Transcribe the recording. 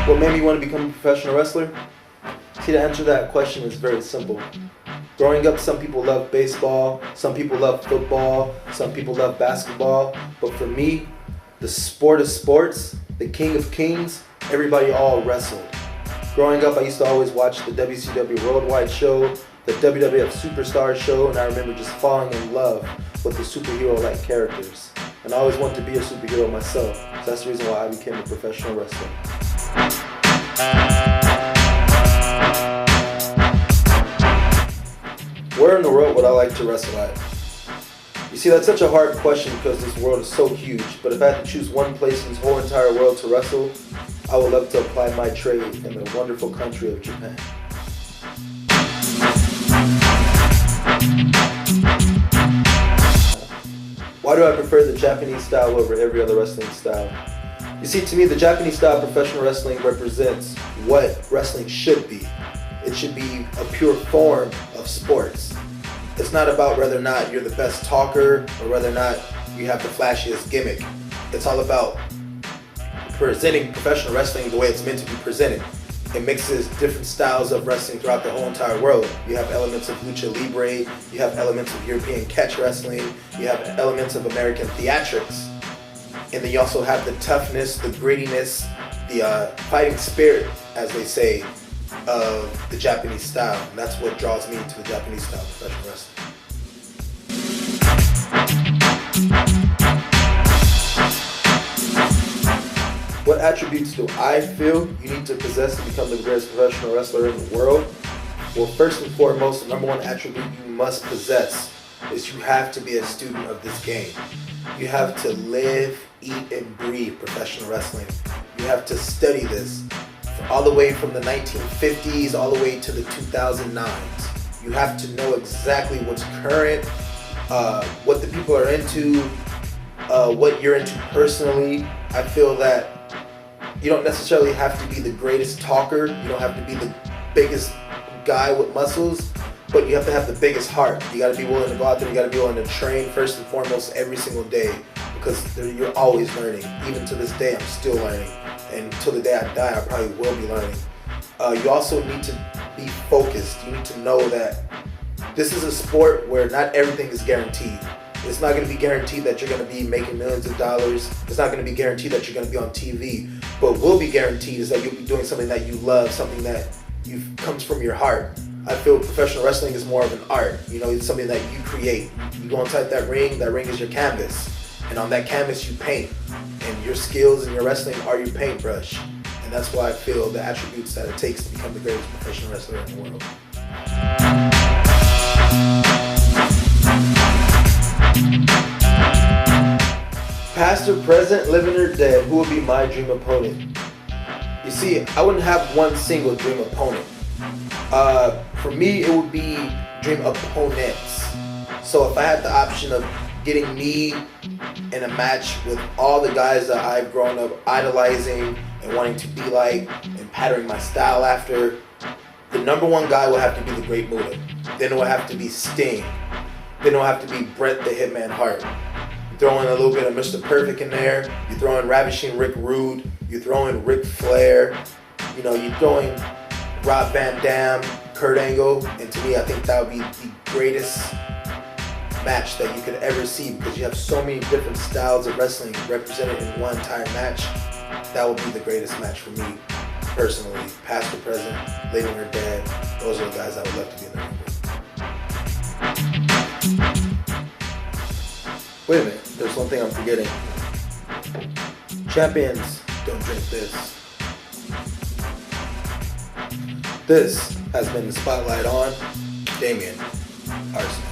What made me want to become a professional wrestler? See, the answer to that question is very simple. Growing up, some people love baseball, some people love football, some people love basketball, but for me, the sport of sports, the king of kings, everybody all wrestled. Growing up, I used to always watch the WCW Worldwide show, the WWF Superstar show, and I remember just falling in love with the superhero-like characters. And I always wanted to be a superhero myself, so that's the reason why I became a professional wrestler. Where in the world would I like to wrestle at? You see, that's such a hard question because this world is so huge, but if I had to choose one place in this whole entire world to wrestle, I would love to apply my trade in the wonderful country of Japan. Why do I prefer the Japanese style over every other wrestling style? You see, to me, the Japanese style of professional wrestling represents what wrestling should be. It should be a pure form of sports. It's not about whether or not you're the best talker or whether or not you have the flashiest gimmick. It's all about presenting professional wrestling the way it's meant to be presented. It mixes different styles of wrestling throughout the whole entire world. You have elements of Lucha Libre, you have elements of European catch wrestling, you have elements of American theatrics. And then you also have the toughness, the grittiness, the fighting spirit, as they say, of the Japanese style. And that's what draws me to the Japanese style of professional wrestling. What attributes do I feel you need to possess to become the greatest professional wrestler in the world? Well, first and foremost, the number one attribute you must possess is you have to be a student of this game. You have to live, eat, and breathe professional wrestling. You have to study this all the way from the 1950s all the way to the 2009s. You have to know exactly what's current, what the people are into, what you're into personally. I feel that you don't necessarily have to be the greatest talker. You don't have to be the biggest guy with muscles, but you have to have the biggest heart. You got to be willing to go out there. You got to be willing to train first and foremost every single day, because you're always learning. Even to this day, I'm still learning, and until the day I die, I probably will be learning. You also need to be focused. You need to know that this is a sport where not everything is guaranteed. It's not going to be guaranteed that you're going to be making millions of dollars. It's not going to be guaranteed that you're going to be on TV. But what will be guaranteed is that you'll be doing something that you love, something that comes from your heart. I feel professional wrestling is more of an art. You know, it's something that you create. You go inside that ring is your canvas. And on that canvas you paint. And your skills and your wrestling are your paintbrush. And that's why I feel the attributes that it takes to become the greatest professional wrestler in the world. Past or present, living or dead, who would be my dream opponent? You see, I wouldn't have one single dream opponent. For me, it would be dream opponents. So if I had the option of getting me in a match with all the guys that I've grown up idolizing and wanting to be like and patterning my style after, the number one guy will have to be the Great Muta. Then it will have to be Sting. Then it will have to be Bret the Hitman Hart. You throw in a little bit of Mr. Perfect in there. You throw in Ravishing Rick Rude. You throw in Ric Flair. You know, you throw in Rob Van Dam, Kurt Angle. And to me, I think that would be the greatest match that you could ever see, because you have so many different styles of wrestling represented in one entire match. That would be the greatest match for me, personally. Past or present, living or dead, those are the guys I would love to be in the ring with. Wait a minute, there's one thing I'm forgetting. Champions don't drink this. This has been the Spotlight on Damien Arsenick.